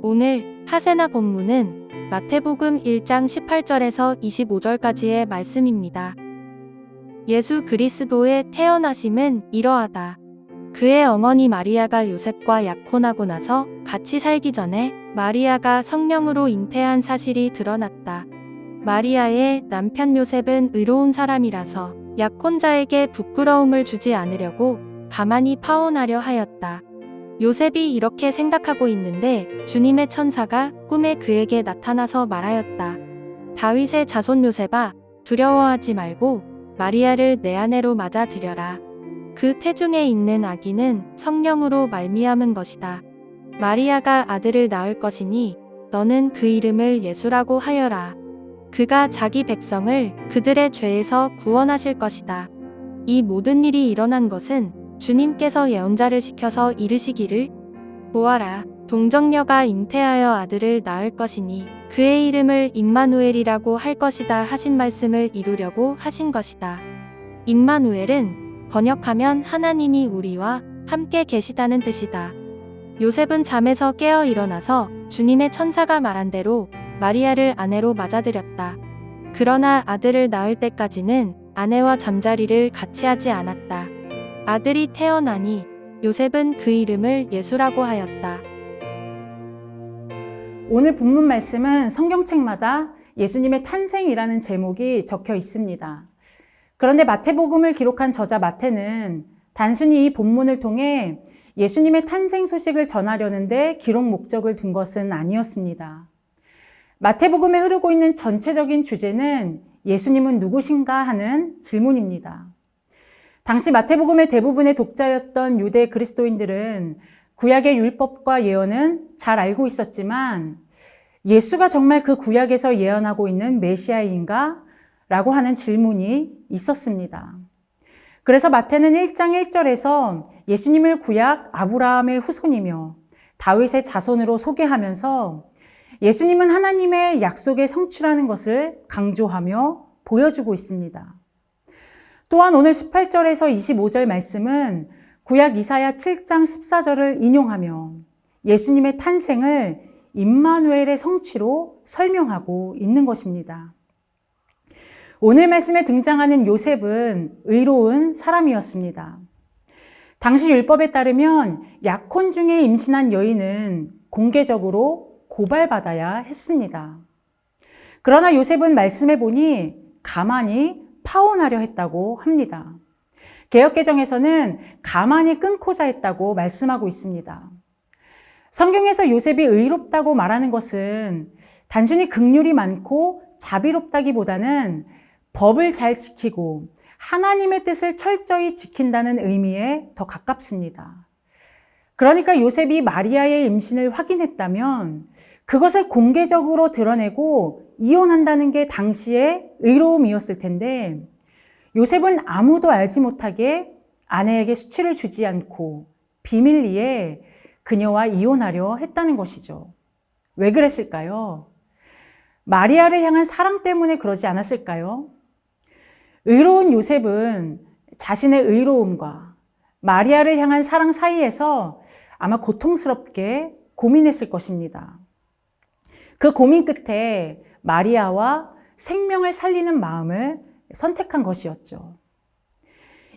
오늘 하세나 본문은 마태복음 1장 18절에서 25절까지의 말씀입니다. 예수 그리스도의 태어나심은 이러하다. 그의 어머니 마리아가 요셉과 약혼하고 나서 같이 살기 전에 마리아가 성령으로 잉태한 사실이 드러났다. 마리아의 남편 요셉은 의로운 사람이라서 약혼자에게 부끄러움을 주지 않으려고 가만히 파혼하려 하였다. 요셉이 이렇게 생각하고 있는데 주님의 천사가 꿈에 그에게 나타나서 말하였다. 다윗의 자손 요셉아, 두려워하지 말고 마리아를 내 아내로 맞아들여라. 그 태중에 있는 아기는 성령으로 말미암은 것이다. 마리아가 아들을 낳을 것이니 너는 그 이름을 예수라고 하여라. 그가 자기 백성을 그들의 죄에서 구원하실 것이다. 이 모든 일이 일어난 것은 주님께서 예언자를 시켜서 이르시기를 보아라, 동정녀가 잉태하여 아들을 낳을 것이니 그의 이름을 임마누엘이라고 할 것이다 하신 말씀을 이루려고 하신 것이다. 임마누엘은 번역하면 하나님이 우리와 함께 계시다는 뜻이다. 요셉은 잠에서 깨어 일어나서 주님의 천사가 말한 대로 마리아를 아내로 맞아들였다. 그러나 아들을 낳을 때까지는 아내와 잠자리를 같이 하지 않았다. 아들이 태어나니 요셉은 그 이름을 예수라고 하였다. 오늘 본문 말씀은 성경책마다 예수님의 탄생이라는 제목이 적혀 있습니다. 그런데 마태복음을 기록한 저자 마태는 단순히 이 본문을 통해 예수님의 탄생 소식을 전하려는데 기록 목적을 둔 것은 아니었습니다. 마태복음에 흐르고 있는 전체적인 주제는 예수님은 누구신가 하는 질문입니다. 당시 마태복음의 대부분의 독자였던 유대 그리스도인들은 구약의 율법과 예언은 잘 알고 있었지만 예수가 정말 그 구약에서 예언하고 있는 메시아인가? 라고 하는 질문이 있었습니다. 그래서 마태는 1장 1절에서 예수님을 구약 아브라함의 후손이며 다윗의 자손으로 소개하면서 예수님은 하나님의 약속의 성취라는 것을 강조하며 보여주고 있습니다. 또한 오늘 18절에서 25절 말씀은 구약 이사야 7장 14절을 인용하며 예수님의 탄생을 임마누엘의 성취로 설명하고 있는 것입니다. 오늘 말씀에 등장하는 요셉은 의로운 사람이었습니다. 당시 율법에 따르면 약혼 중에 임신한 여인은 공개적으로 고발받아야 했습니다. 그러나 요셉은 말씀해 보니 가만히 파혼하려 했다고 합니다. 개역개정에서는 가만히 끊고자 했다고 말씀하고 있습니다. 성경에서 요셉이 의롭다고 말하는 것은 단순히 긍휼이 많고 자비롭다기보다는 법을 잘 지키고 하나님의 뜻을 철저히 지킨다는 의미에 더 가깝습니다. 그러니까 요셉이 마리아의 임신을 확인했다면 그것을 공개적으로 드러내고 이혼한다는 게 당시의 의로움이었을 텐데 요셉은 아무도 알지 못하게 아내에게 수치를 주지 않고 비밀리에 그녀와 이혼하려 했다는 것이죠. 왜 그랬을까요? 마리아를 향한 사랑 때문에 그러지 않았을까요? 의로운 요셉은 자신의 의로움과 마리아를 향한 사랑 사이에서 아마 고통스럽게 고민했을 것입니다. 그 고민 끝에 마리아와 생명을 살리는 마음을 선택한 것이었죠.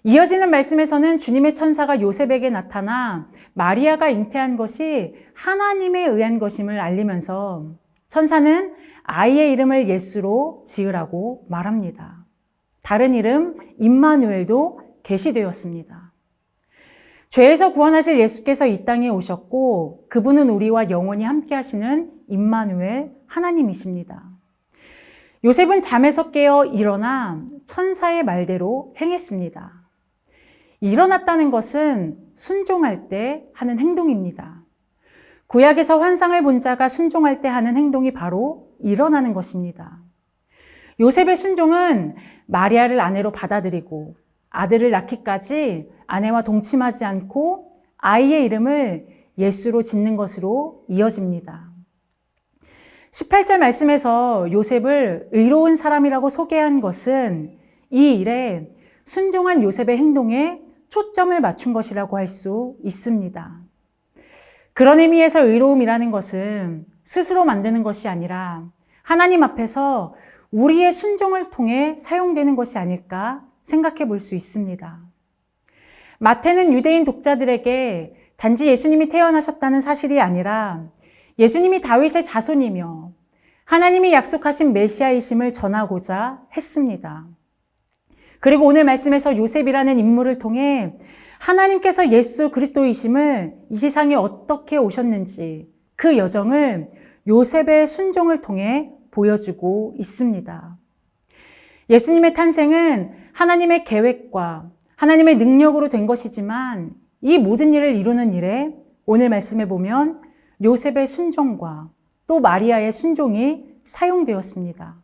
이어지는 말씀에서는 주님의 천사가 요셉에게 나타나 마리아가 잉태한 것이 하나님에 의한 것임을 알리면서 천사는 아이의 이름을 예수로 지으라고 말합니다. 다른 이름 임마누엘도 계시되었습니다. 죄에서 구원하실 예수께서 이 땅에 오셨고 그분은 우리와 영원히 함께 하시는 임마누엘 하나님이십니다. 요셉은 잠에서 깨어 일어나 천사의 말대로 행했습니다. 일어났다는 것은 순종할 때 하는 행동입니다. 구약에서 환상을 본 자가 순종할 때 하는 행동이 바로 일어나는 것입니다. 요셉의 순종은 마리아를 아내로 받아들이고 아들을 낳기까지 아내와 동침하지 않고 아이의 이름을 예수로 짓는 것으로 이어집니다. 18절 말씀에서 요셉을 의로운 사람이라고 소개한 것은 이 일에 순종한 요셉의 행동에 초점을 맞춘 것이라고 할 수 있습니다. 그런 의미에서 의로움이라는 것은 스스로 만드는 것이 아니라 하나님 앞에서 우리의 순종을 통해 사용되는 것이 아닐까 생각해 볼 수 있습니다. 마태는 유대인 독자들에게 단지 예수님이 태어나셨다는 사실이 아니라 예수님이 다윗의 자손이며 하나님이 약속하신 메시아이심을 전하고자 했습니다. 그리고 오늘 말씀에서 요셉이라는 인물을 통해 하나님께서 예수 그리스도이심을 이 세상에 어떻게 오셨는지 그 여정을 요셉의 순종을 통해 보여주고 있습니다. 예수님의 탄생은 하나님의 계획과 하나님의 능력으로 된 것이지만 이 모든 일을 이루는 일에 오늘 말씀에 보면 요셉의 순종과 또 마리아의 순종이 사용되었습니다.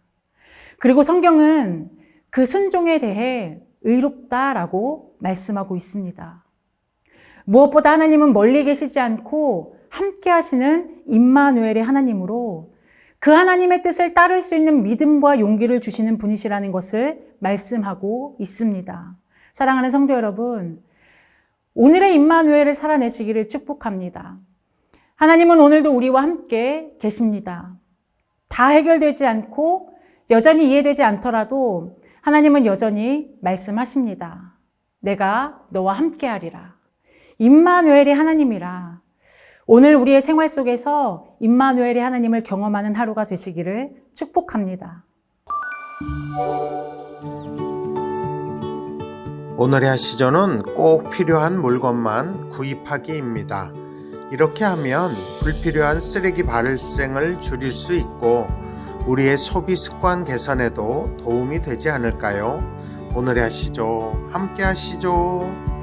그리고 성경은 그 순종에 대해 의롭다라고 말씀하고 있습니다. 무엇보다 하나님은 멀리 계시지 않고 함께 하시는 임마누엘의 하나님으로 그 하나님의 뜻을 따를 수 있는 믿음과 용기를 주시는 분이시라는 것을 말씀하고 있습니다. 사랑하는 성도 여러분, 오늘의 임마누엘을 살아내시기를 축복합니다. 하나님은 오늘도 우리와 함께 계십니다. 다 해결되지 않고 여전히 이해되지 않더라도 하나님은 여전히 말씀하십니다. 내가 너와 함께 하리라. 임마누엘이 하나님이라. 오늘 우리의 생활 속에서 임마누엘의 하나님을 경험하는 하루가 되시기를 축복합니다. 오늘의 하시전은 꼭 필요한 물건만 구입하기입니다. 이렇게 하면 불필요한 쓰레기 발생을 줄일 수 있고 우리의 소비 습관 개선에도 도움이 되지 않을까요? 오늘의 하시죠. 함께 하시죠.